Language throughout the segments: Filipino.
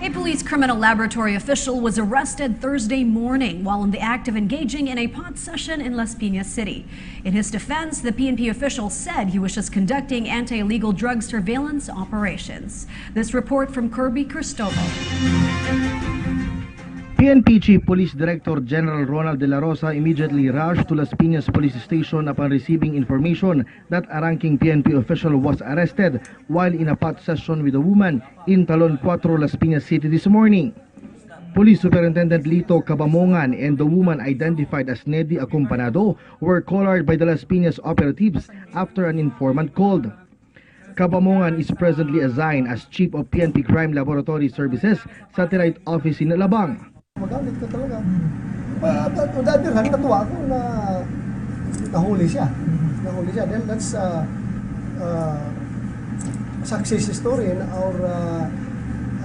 A police criminal laboratory official was arrested Thursday morning while in the act of engaging in a pot session in Las Piñas City. In his defense, the PNP official said he was just conducting anti-illegal drug surveillance operations. This report from Kirby Cristobal. PNP Chief Police Director General Ronald De La Rosa immediately rushed to Las Piñas Police Station upon receiving information that a ranking PNP official was arrested while in a pot session with a woman in Talon 4, Las Piñas City this morning. Police Superintendent Lito Cabamongan and the woman identified as Nedy Acompanado were collared by the Las Piñas operatives after an informant called. Cabamongan is presently assigned as Chief of PNP Crime Laboratory Services Satellite Office in Alabang. Magalit ka talaga. On the other hand, natuwa ako na nahuli siya. Then that's success story in our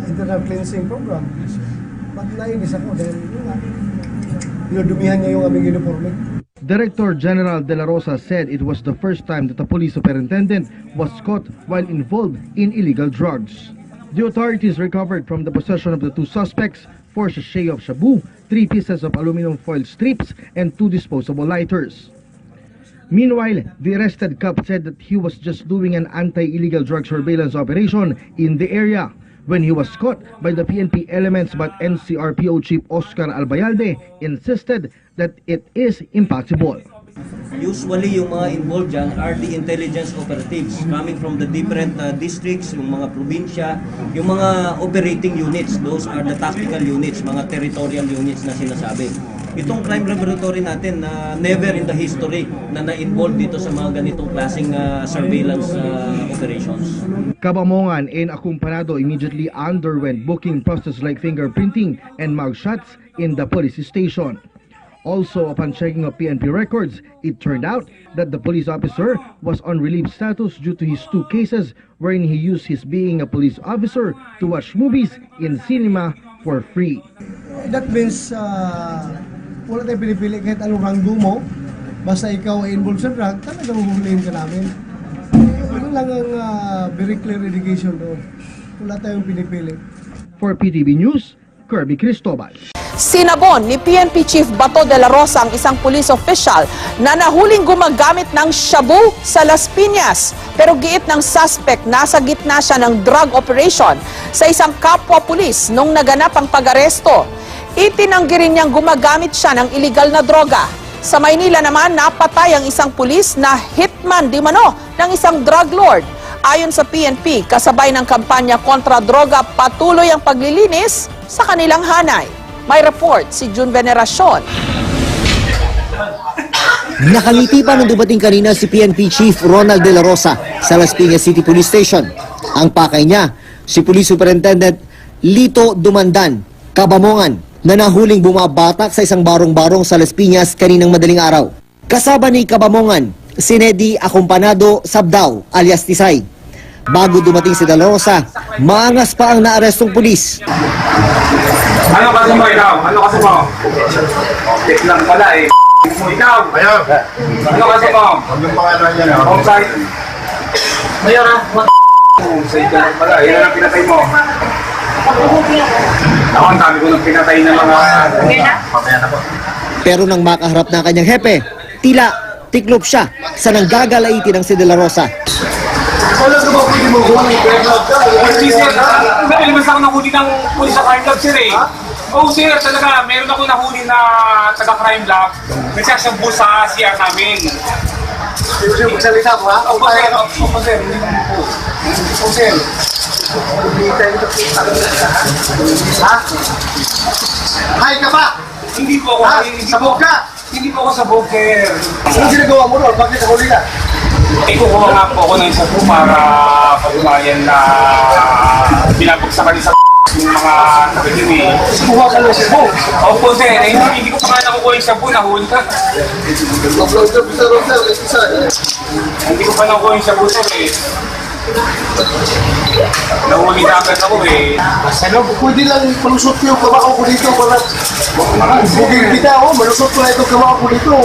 internal cleansing program. But nainis ako dahil dumihan niya yung aming uniforme. Director General De La Rosa said it was the first time that a police superintendent was caught while involved in illegal drugs. The authorities recovered from the possession of the two suspects 4 sachets of shabu, 3 pieces of aluminum foil strips, and 2 disposable lighters. Meanwhile, the arrested cop said that he was just doing an anti-illegal drug surveillance operation in the area when he was caught by the PNP elements, but NCRPO Chief Oscar Albayalde insisted that it is impossible. Usually, yung mga involved dyan are the intelligence operatives coming from the different districts, yung mga probinsya, yung mga operating units. Those are the tactical units, mga territorial units na sinasabi. Itong crime laboratory natin, never in the history na na-involved dito sa mga ganitong klaseng surveillance operations. Cabamongan and Acompanado immediately underwent booking process like fingerprinting and mugshots in the police station. Also, upon checking of PNP records, it turned out that the police officer was on relief status due to his 2 cases wherein he used his being a police officer to watch movies in cinema for free. That means, wala tayong pinipili kahit anong ranggo mo, basta ikaw ay involved sa drug, talagang huhulihin ka namin. Ano lang ang very clear indication doon. Wala tayong pinipili. For PTV News, Kirby Cristobal. Sinabon ni PNP Chief Bato de la Rosa ang isang police official na nahuling gumagamit ng shabu sa Las Piñas. Pero giit ng suspect, nasa gitna siya ng drug operation sa isang kapwa-pulis nung naganap ang pag-aresto. Itinanggi rin niyang gumagamit siya ng illegal na droga. Sa Maynila naman, napatay ang isang pulis na hitman di mano ng isang drug lord. Ayon sa PNP, kasabay ng kampanya kontra droga, patuloy ang paglilinis sa kanilang hanay. May report si June Veneracion. Nakangiti pa nung dumating kanina si PNP Chief Ronald De La Rosa sa Las Piñas City Police Station. Ang pakay niya, si Police Superintendent Lito Dumandan, Cabamongan, na nahuling bumabatak sa isang barong-barong sa Las Piñas kaninang madaling araw. Kasama ni Cabamongan, si Nedy Acompanado Sabdao alias Tisay. Bago dumating si De La Rosa, maangas pa ang naarestong pulis. Ano kasi mo ikaw? Ano kasi mo? Tik lang pala eh. Ikaw! Ayaw! Ano kasi mo? Anong pangalan niya na? Homicide? Mayor ha? Homicide ka lang pala. Yan ang pinatay mo. Ako ang dami ko nang pinatay ng mga... Pamaya na po. Pero nang makaharap na kanyang hepe, tila tiklop siya sa nanggagalaiti ng si De La Rosa. Wala ka ba pwede mo kung sir, nalimas ako nahuli ng pulis sa crime lab sir eh. Oo sir, talaga, meron ako nahuli na taga-crime lab. Nagsasambu sa CR namin. Hindi ko siya magsalita mo ha? Opo sir, opo sir. Opo sir. Ha? Hay ka ba? Hindi po ako. Sabog ka? Hindi po ako sabog sir. Ano ginagawa mo doon? Bakit nahuli ka? Kukuha nga po ako ng sabu para pagbayan na binabagsakan sa yung mga nakikini. Kukuha ka ng sabu? Opo sir, hindi ko pa nga nakukuha yung sabu, nahuli ka. Hindi ko pa nakukuha yung sabu sir eh. Nahuli na agad ako eh. Ano, pwede lang malusot ko yung kamao ko dito para bugin kita ako, malusot ko na itong kamao ko dito.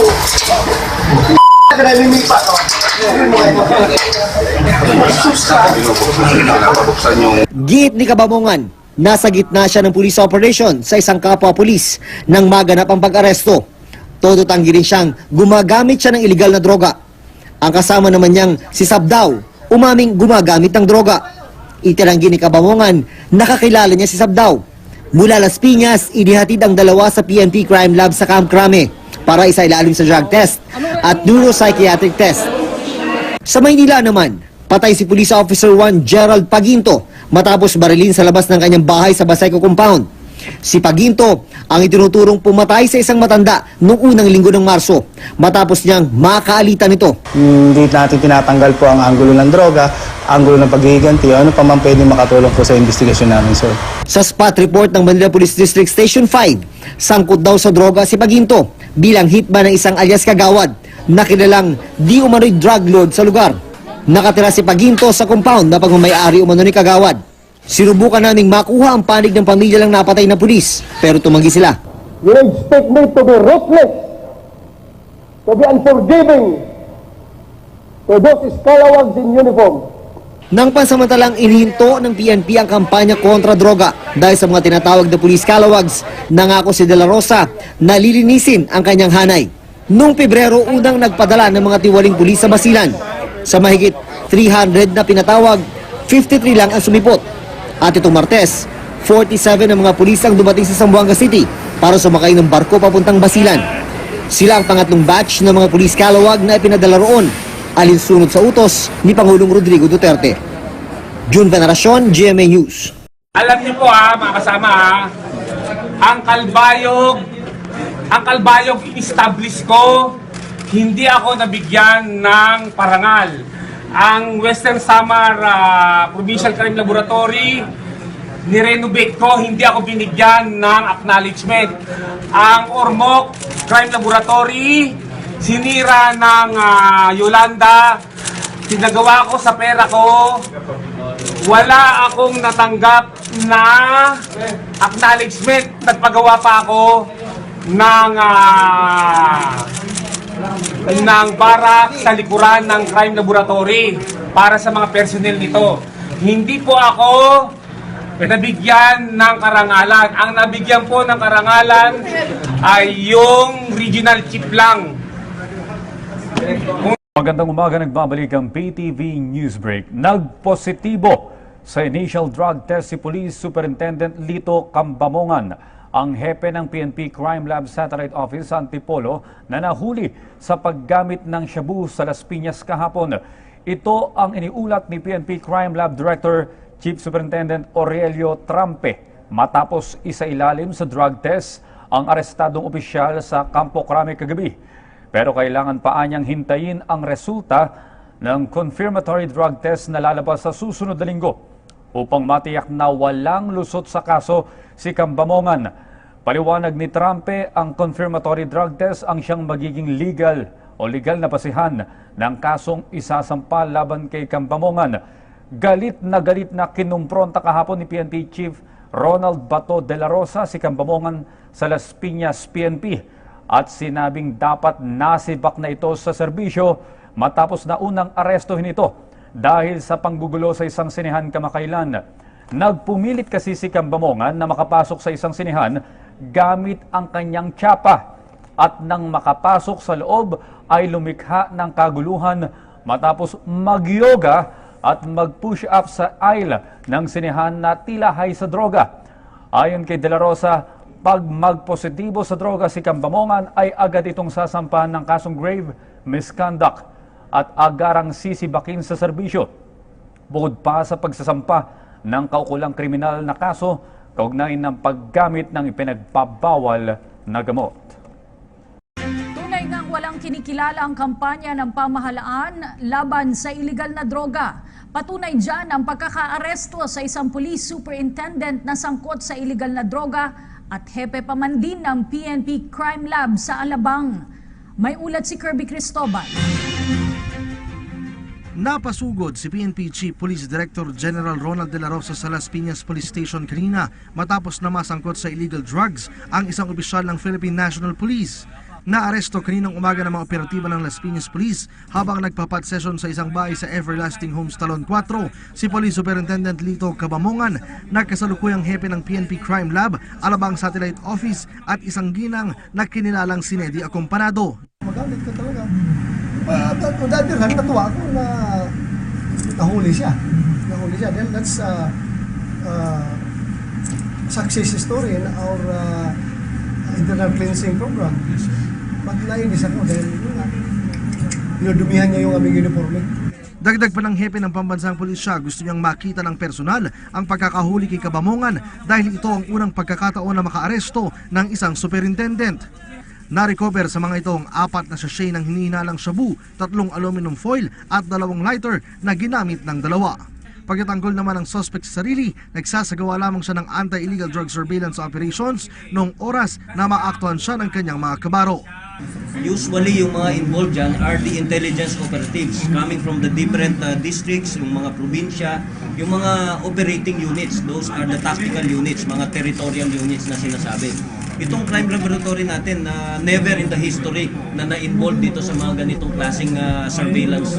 Giit ni Cabamongan, Nasa gitna siya ng police operation sa isang kapwa-pulis nang maganap ang pag-aresto. Todo tanggi rin siyang gumagamit siya ng iligal na droga. Ang kasama naman niyang si Sabdaw, umaming gumagamit ng droga. Itinanggi ni Kabamongan, nakakilala niya si Sabdaw. Mula Las Piñas, inihatid ang dalawa sa PNP Crime Lab sa Camp Crame para isailalim sa drug test at neuropsychiatric test. Sa Maynila naman, patay si Police Officer 1 Gerald Paginto matapos barilin sa labas ng kanyang bahay sa Baseco Compound. Si Paginto ang itinuturong pumatay sa isang matanda noong unang linggo ng Marso matapos niyang makaalitan ito. Hindi natin tinatanggal po ang anggulo ng droga, anggulo ng paghihiganti, ano pa man pwede makatulong po sa investigasyon namin, sir. Sa spot report ng Manila Police District Station 5, sangkot daw sa droga si Paginto bilang hitman ng isang alias Kagawad na kilalang di umano'y drug lord sa lugar. Nakatira si Paginto sa compound na pagmamayari umano ni Kagawad. Sinubukan naming makuha ang panig ng pamilya lang napatay na pulis, pero tumanggi sila. You expect me to be ruthless, to be unforgiving to those scalawags in uniform. Nang pansamantalang inihinto ng PNP ang kampanya kontra droga dahil sa mga tinatawag na police scalawags, nangako si De La Rosa na lilinisin ang kanyang hanay. Noong Pebrero, unang nagpadala ng mga tiwaling pulis sa Basilan. Sa mahigit 300 na pinatawag, 53 lang ang sumipot. At itong Martes, 47 ang mga pulis ang dumating sa Zamboanga City para sumakay ng barko papuntang Basilan. Sila ang pangatlong batch ng mga pulis scalawag na ipinadala roon, alinsunod sa utos ni Pangulong Rodrigo Duterte. June Veneracion, GMA News. Alam niyo po mga kasama ang kalbayog in-establish ko, hindi ako nabigyan ng parangal. Ang Western Samar Provincial Crime Laboratory, nirenovate ko, hindi ako binigyan ng acknowledgement. Ang Ormoc Crime Laboratory, sinira ng Yolanda, pinagawa ko sa pera ko, wala akong natanggap na acknowledgement. Nagpagawa pa ako ng barak sa likuran ng crime laboratory para sa mga personnel nito. Hindi po ako nabigyan ng karangalan. Ang nabigyan po ng karangalan ay yung regional chief lang. Magandang umaga, nagbabalik ang PTV Newsbreak. Nagpositibo sa initial drug test si Police Superintendent Lito Cambamongan, ang hepe ng PNP Crime Lab Satellite Office sa Antipolo na nahuli sa paggamit ng shabu sa Las Piñas kahapon. Ito ang iniulat ni PNP Crime Lab Director Chief Superintendent Aurelio Trampe matapos isailalim sa drug test ang arestadong opisyal sa Campo Crame kagabi. Pero kailangan pa anyang hintayin ang resulta ng confirmatory drug test na lalabas sa susunod na linggo upang matiyak na walang lusot sa kaso si Cambamongan. Paliwanag ni Trampe, ang confirmatory drug test ang siyang magiging legal na basihan ng kasong isasampa laban kay Cambamongan. Galit na kinumpronta kahapon ni PNP Chief Ronald Bato de la Rosa si Cambamongan sa Las Piñas PNP at sinabing dapat nasibak na ito sa serbisyo matapos na unang arestuhin ito dahil sa panggugulo sa isang sinehan kamakailan. Nagpumilit kasi si Cambamongan na makapasok sa isang sinehan gamit ang kanyang tsapa at nang makapasok sa loob ay lumikha ng kaguluhan matapos mag-yoga at mag-push up sa aisle ng sinehan na tila high sa droga. Ayon kay De La Rosa, pag magpositibo sa droga si Cambamongan ay agad itong sasampahan ng kasong grave misconduct at agarang sisibakin sa serbisyo. Bukod pa sa pagsasampa ng kaukulang kriminal na kaso, kaugnay ng paggamit ng ipinagpabawal na gamot. Tunay ngang walang kinikilala ang kampanya ng pamahalaan laban sa iligal na droga. Patunay dyan ang pagkakaaresto sa isang police superintendent na sangkot sa iligal na droga at hepe pa man din ng PNP Crime Lab sa Alabang. May ulat si Kirby Cristobal. Napasugod si PNP Chief Police Director General Ronald de la Rosa sa Las Piñas Police Station kanina matapos na masangkot sa illegal drugs ang isang opisyal ng Philippine National Police. Naaresto kaninang umaga ng mga operatiba ng Las Piñas Police habang nagpapat session sa isang bahay sa Everlasting Homes Talon 4 si Police Superintendent Lito Cabamongan na kasalukuyang hepe ng PNP Crime Lab, Alabang Satellite Office at isang ginang na kinilalang si Nedy Acompanado. Magalit ka talaga. Dahil natuwa ako na nahuli siya. Then that's success story in our internal cleansing program. Pag nainis ako dahil dumihan niya yung aming uniforme. Dagdag pa ng hepe ng pambansang pulisya, gusto niyang makita ng personal ang pagkakahuli kay Cabamongan dahil ito ang unang pagkakataon na makaaresto ng isang superintendent. Na-recover sa mga ito ang 4 na sachet ng hinihinalang shabu, 3 aluminum foil at 2 lighter na ginamit ng dalawa. Pagkatanggol naman ng suspect sa sarili, nagsasagawa lamang siya ng anti-illegal drug surveillance operations noong oras na maaktuhan siya ng kanyang mga kabaro. Usually yung mga involved dyan are the intelligence operatives coming from the different districts, yung mga probinsya, yung mga operating units, those are the tactical units, mga territorial units na sinasabi. Itong crime laboratory natin na never in the history na na-involved dito sa mga ganitong klaseng surveillance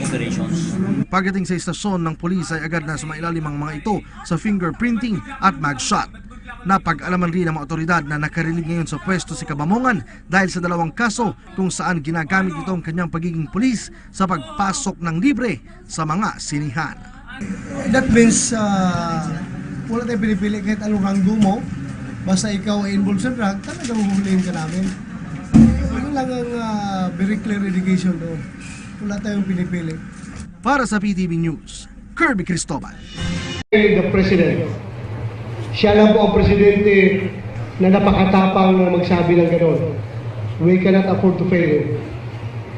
operations. Pagdating sa istasyon ng pulis ay agad na sumailalim ang mga ito sa fingerprinting at mugshot. Napag-alaman rin ng mga otoridad na nakarilig ngayon sa pwesto si Cabamongan dahil sa 2 kaso kung saan ginagamit ito ang kanyang pagiging pulis sa pagpasok ng libre sa mga sinihan. That means wala tayong pinipili kahit anong ranggo mo. Basta ikaw ay involved sa drug, talagang huhulihin ka namin. Yun lang ang very clear indication doon. Wala tayong pinipili. Para sa PTV News, Kirby Cristobal. The President. Siya lang po ang presidente na napakatapang na magsabi ng gano'n. We cannot afford to fail him.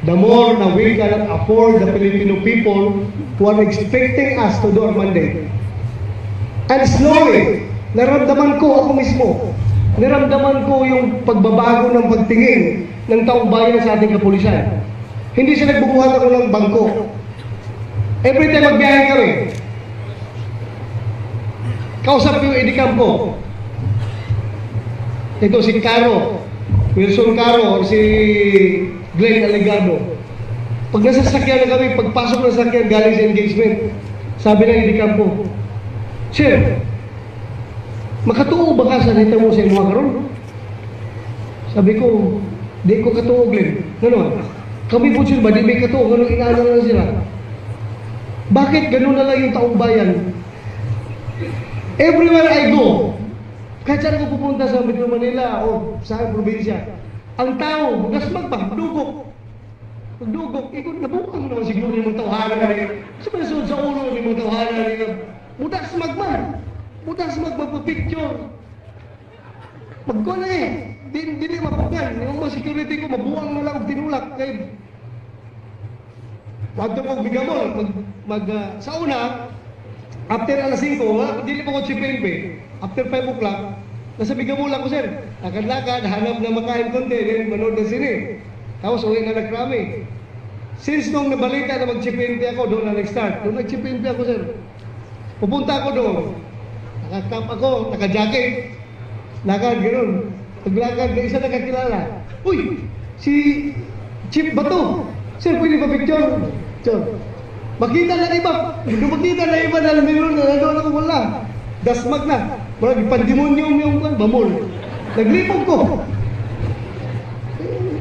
The more na we cannot afford the Filipino people who are expecting us to do our mandate. And slowly, naramdaman ko ako mismo. Naramdaman ko yung pagbabago ng pagtingin ng taong bayan sa ating kapulisan. Hindi siya nagbubuhat ako ng bangko. Every time magbiyahe kami, kausap ko yung Edicampo. Ito si Caro, Wilson Caro, or si Glenn Alegado. Pag nasa sasakyan na kami, pagpasok ng sasakyan galing sa engagement, sabi ng Edicampo, Sir, makatuo ba ka sa nita mo sa mga karon? Sabi ko, di ko katuo, Glenn. Ano? Kami po sir ba, di may katuo, ganun inaano lang sila. Bakit ganun na lang yung taong bayan? Everywhere I go, kahit saan ko pupunta sa Metro Manila o sa probinsya, ang tao, magasmag pa, dugok. Dugok, ikaw nabukan mo naman siguro yung mga tawhanan na rin. Sa masunod sa ulo yung mga tawhanan na rin. Budas magpapicture. Magko na Dili mapagan. Yung mga security ko, mabuang na lang tinulak. Kaya, wag na kong bigamol. Sa una, after alas 5, dili pa ko si PNP. After 5 o'clock, nasa bigamol ako, sir. Lakad-lakad, hanap na makain konti, then manood na sini. Tapos uwi na nagkrami. Since nung nabalita na mag-CPNP ako, doon na nag-start. Doon nag-CPNP ako, sir. Pupunta ako doon. Nakakap ako, naka-jacket. Lakad, gano'n. Paglakad, na isa nakakilala. Uy! Si Chief Bato. Sir, pwede ba picture? Sir. Makita na iba. Makita na iba na meron na nanoon ako wala. Dasmag na. Marag pandemonyum yung bamol. Naglipog ko.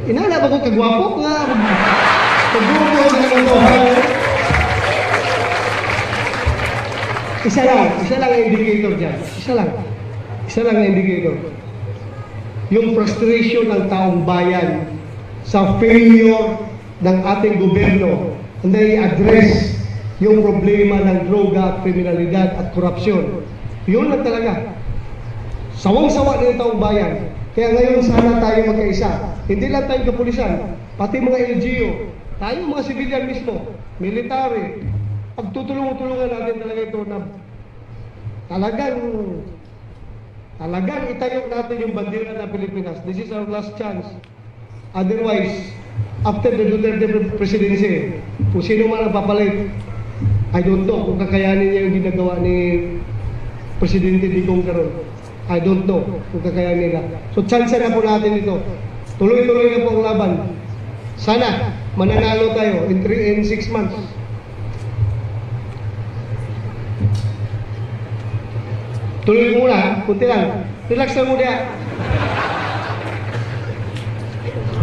Inala ba ko kagwapo nga? Pagbubo na naman. Isa lang ang indicator dyan. Isa lang ang indicator. Yung frustration ng taong bayan sa failure ng ating gobyerno na i-address yung problema ng droga, kriminalidad at korupsyon. Yun lang talaga. Sawang-sawa na yung taong bayan. Kaya ngayon sana tayo magkaisa. Hindi lang tayong kapulisan, pati mga LGU, tayo mga civilian mismo, military, pagtutulungan natin talaga ito na talagang itayo natin yung bandera ng Pilipinas. This is our last chance. Otherwise, after the Duterte presidency, kung sino man ang papalit, I don't know kung kakayanin niya yung ginagawa ni Presidente Digong karon. I don't know kung kakayanin nila. So chance na po natin ito. Tuloy-tuloy na po ang laban. Sana mananalo tayo in 6 months. Tuloy ko muna, kunti lang. Relax lang muna.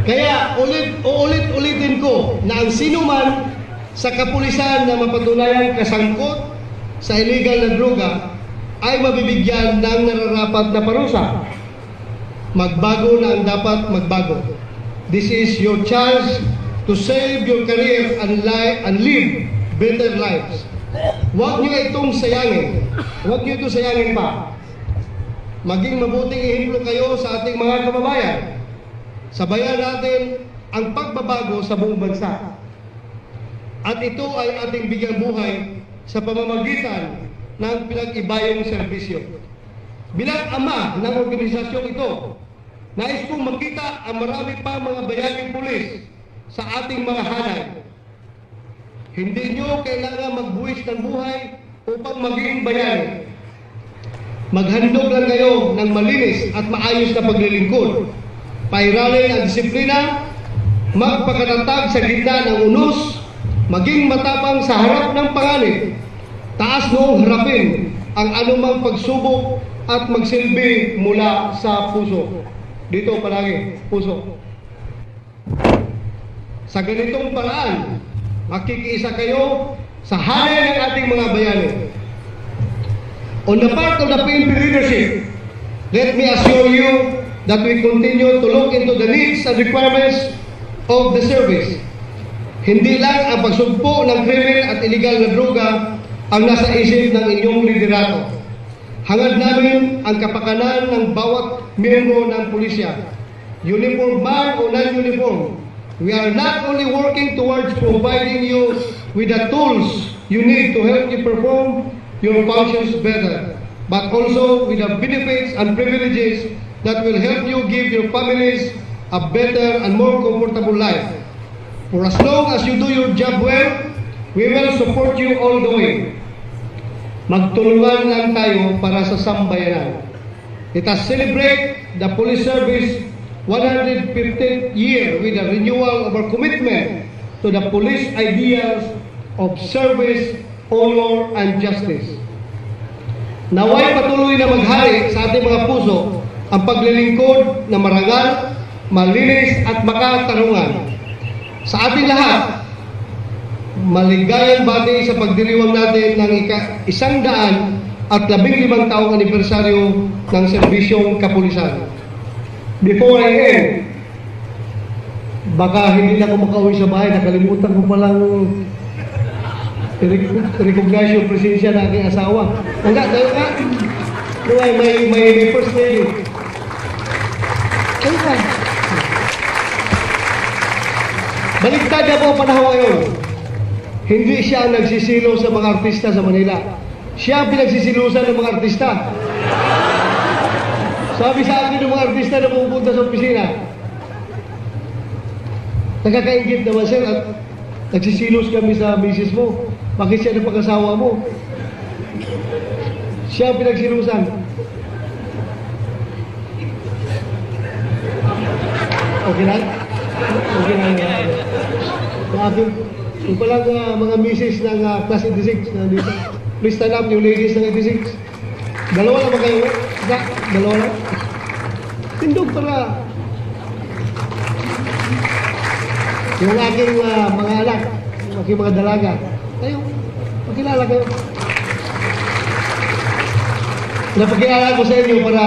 Kaya ulit-ulitin ko na ang sino man sa kapulisan na mapatunayan kasangkot sa illegal na droga ay mabibigyan ng nararapat na parusa. Magbago na ang dapat magbago. This is your chance to save your career and live better lives. Huwag niyo itong sayangin. Huwag niyo itong sayangin pa. Maging mabuting ehemplo kayo sa ating mga kababayan. Sabayan natin ang pagbabago sa buong bansa. At ito ay ating bigyang buhay sa pamamagitan ng pinag-ibayong serbisyo. Bilang ama ng organisasyong ito, nais kong makita ang marami pa mga bayaning pulis sa ating mga hanay. Hindi nyo kailangan magbuwis ng buhay upang maging bayani. Maghandog lang kayo ng malinis at maayos na paglilingkod. Pairalin ang disiplina, magpakatatag sa gitna ng unos, maging matapang sa harap ng panganib, taas noong harapin ang anumang pagsubok at magsilbi mula sa puso. Dito palagi, puso. Sa ganitong paraan, makikiisa kayo sa hanay ng ating mga bayani. On the part of the PNP leadership, let me assure you that we continue to look into the needs and requirements of the service. Hindi lang ang pagsugpo ng krimen at illegal na droga ang nasa isip ng inyong liderato. Hangad namin ang kapakanan ng bawat miyembro ng pulisya, uniform man o non-uniform. We are not only working towards providing you with the tools you need to help you perform your functions better, but also with the benefits and privileges that will help you give your families a better and more comfortable life. For as long as you do your job well, we will support you all the way. Magtulungan lang tayo para sa sambayanan. Let us celebrate the police service 115th year with a renewal of our commitment to the police ideals of service, honor, and justice. Naway patuloy na maghari sa ating mga puso ang paglilingkod na marangal, malinis at makatarungan. Sa ating lahat, maligayang bati sa pagdiriwang natin ng 115 taong anibersaryo ng serbisyong kapulisan. Before I end, baka hindi na ako makauwi sa bahay, nakalimutan ko palang recognize yung presensya ng aking asawa. Hanggang, may first lady. Ayun ka. Baliktad na po ang panahon ngayon. Hindi siya ang nagsisilo sa mga artista sa Manila. Siya ang pinagsisilusan ng mga artista. Sabi sa akin ng mga artista na pupunta sa opisina, nakakaingit naman sir at nagsisilos kami sa misis mo. Bakit siya na pag-asawa mo? Siya ang pinagsilusan. Okay na? Okay na. Yung palang mga misis ng class 86 na dito. Please stand up yung ladies ng 86. Dalawa lang ba kayo? Dalawa lang? Tindog para. Yung aking mga anak, yung aking mga dalaga. Kayo, pakilala kayo. Napakilala ko sa inyo para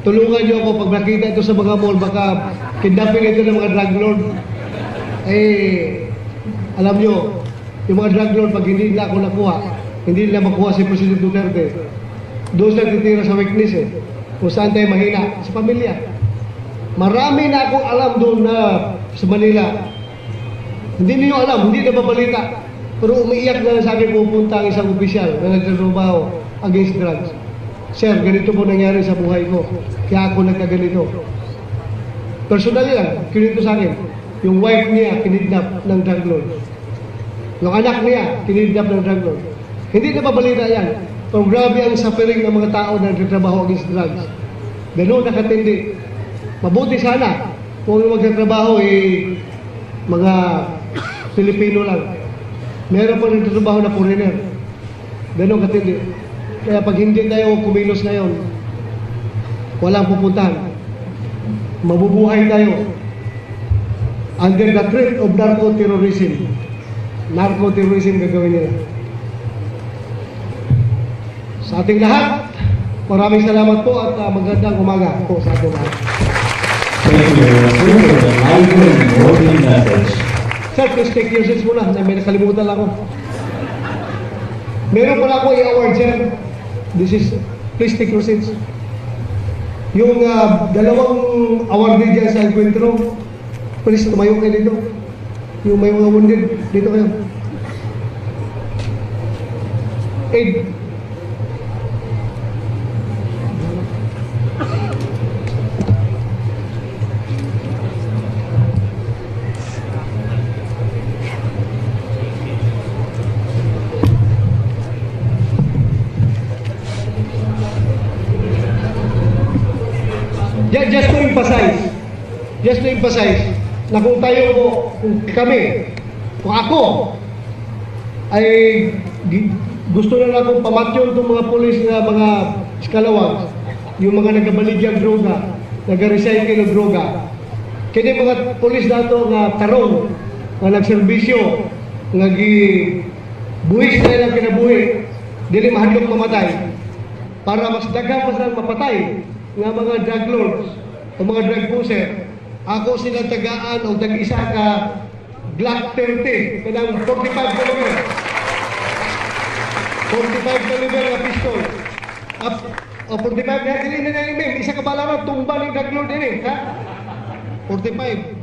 tulungan nyo ako pag nakita ito sa mga mall, baka kidnapping ito ng mga drug lord. Alam nyo, yung mga drug lord, pag hindi nila ako nakuha, hindi nila makuha si President Duterte. Doon sila titira sa weakness kung saan tayo mahina, sa pamilya. Marami na akong alam doon na sa Manila. Hindi niyo alam, hindi na babalita. Pero umiiyak na sa akin pupunta ang isang opisyal na nagtatrabaho against drugs. Sir, ganito po nangyari sa buhay ko. Kaya ako nagkaganito. Personally lang, kinito sa akin. Yung wife niya, kinidnap ng drug lord. Yung anak niya, kinidnap ng drug lord. Hindi na babalita yan. Pero grabe ang suffering ng mga tao na nagtatrabaho against drugs. Ganun nakatindi. Mabuti sana kung magtatrabaho mga Pilipino lang. Meron pa rin trabaho na foreigner. Ganon katindi. Kaya pag hindi tayo kumilos ngayon, walang pupuntahan. Mabubuhay tayo under the threat of narco-terrorism. Narco-terrorism gagawin nila. Sa ating lahat, maraming salamat po at magandang umaga po sa ating lahat. Sir, please take your seats muna. May nakalimutan lang ako. Meron pala ako i-award, sir. This is, please take your seats. Yung dalawang awardee dyan sa encuentro, please tumayo kayo dito. Yung may mga wounded, dito kayo. Aid. Just to emphasize, na kung tayo po, kung kami, kung ako, ay gusto na akong pamatyon itong mga polis na mga skalawag, yung mga nagabaligyan droga, nag-recycle ng droga. Kaya mga polis na ito nga tarong, nga nagserbisyo, nga buhis na ilang kinabuhi, dili mahadlok mamatay, para mas daghang mas lang mapatay nga mga drug lords o mga drug pusher. Ako sila tagaan o tag-isa ka Glock 30, kanang 45 caliber. 45 caliber na pistol. O 45 na dili na yung isa ka balaran tumba ng drug lord din ha? 45.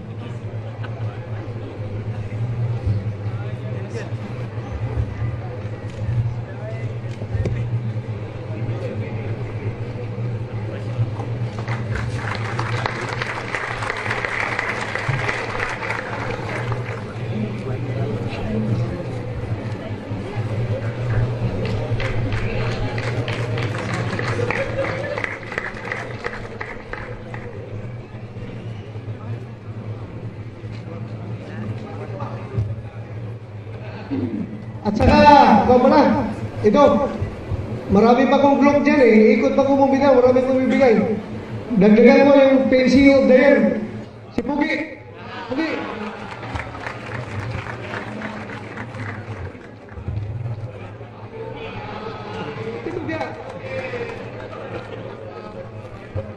At saka, ikaw mo na, ito, marami pa kong Glock dyan ikot pa kong bumibigay, marami kong bibigay. Dagdagan mo yung PNC of the year, si Pugi. Pugi. Ito dia.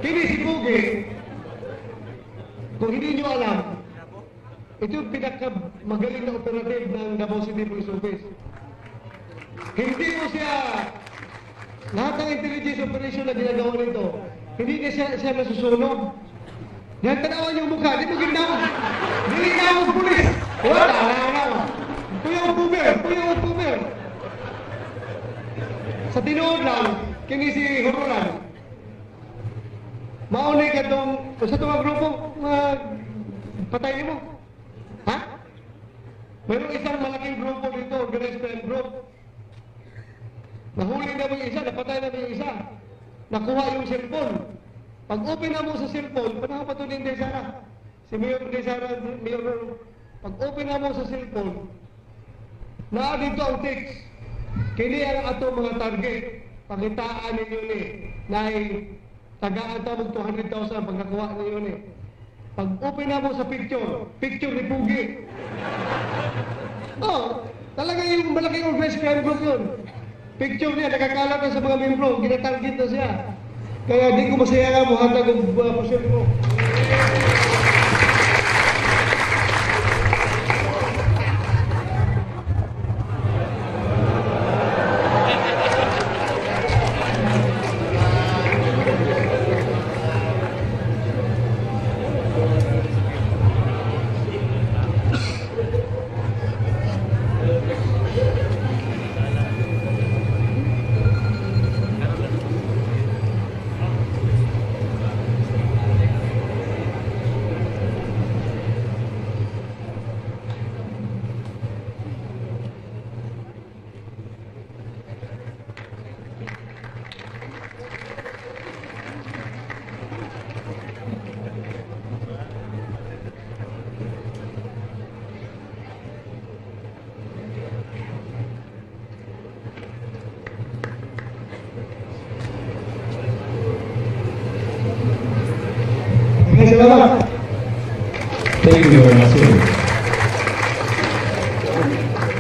Kini si Pugi, kung hindi nyo alam, ito yung pinakamagaling na operative ng Davao City Police Office. Hindi mo siya, lahat ng intelligence operation na ginagawa nito, hindi na siya nasusunog. Dahil tanawan yung mukha, di mo ginawa. Dili na ako pulis. Wala na. Tuyang boomer. Sa tinood lang, kini si Hururan. Maunay ka itong, sa itong grupo, patayin mo. Ha? Mayroong isang malaking grupo dito, organized crime group. Nahuli na mo yung isa, napatay na mo yung isa. Nakuha yung cellphone. Pag open na mo sa cellphone, panahon pa ito ni Inday Sara. Si Mayor Inday Sara, pag open na mo sa cellphone, naa dito ang text. Kini ang ato mga target. Pakitaan ninyo ni, na tagaan tawag 200,000 pag nakuha ninyo ni. Pag open na mo sa picture ni Pugi. Oh, talaga yung malaking organized crime group yun. Picture niya, nakakalat na sa mga membro, ginatarget na siya. Kaya di ko masaya nga mo, hatag ang pasyon mo. Thank you very much, sir.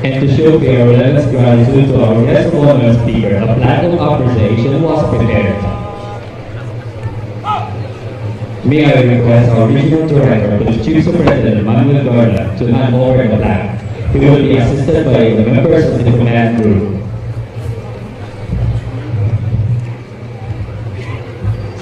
And to show Carolyn's gratitude to our guest of honor speaker, a plaque of appreciation was prepared. May I request our regional director, the Chief Superintendent Manuel Garland, to hand over the plaque. He will be assisted by the members of the command group.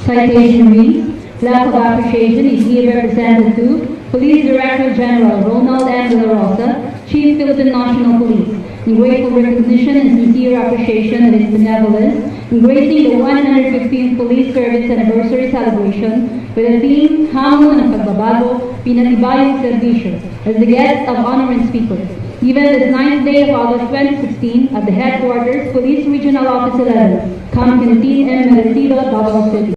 Citation reads, plaque of appreciation is here represented to Police Director General Ronald M. De La Rosa, Chief Philippine National Police, in grateful recognition and sincere appreciation of his benevolence, in gracing the 115th Police Service Anniversary Celebration with the theme, Hamon ng Pagbabago, Pinatibayong Serbisyo, as the guest of honor and speaker. Given this 9th day of August 2016 at the headquarters, Police Regional Office 11, Camp Quintin and Merecido, Davao City.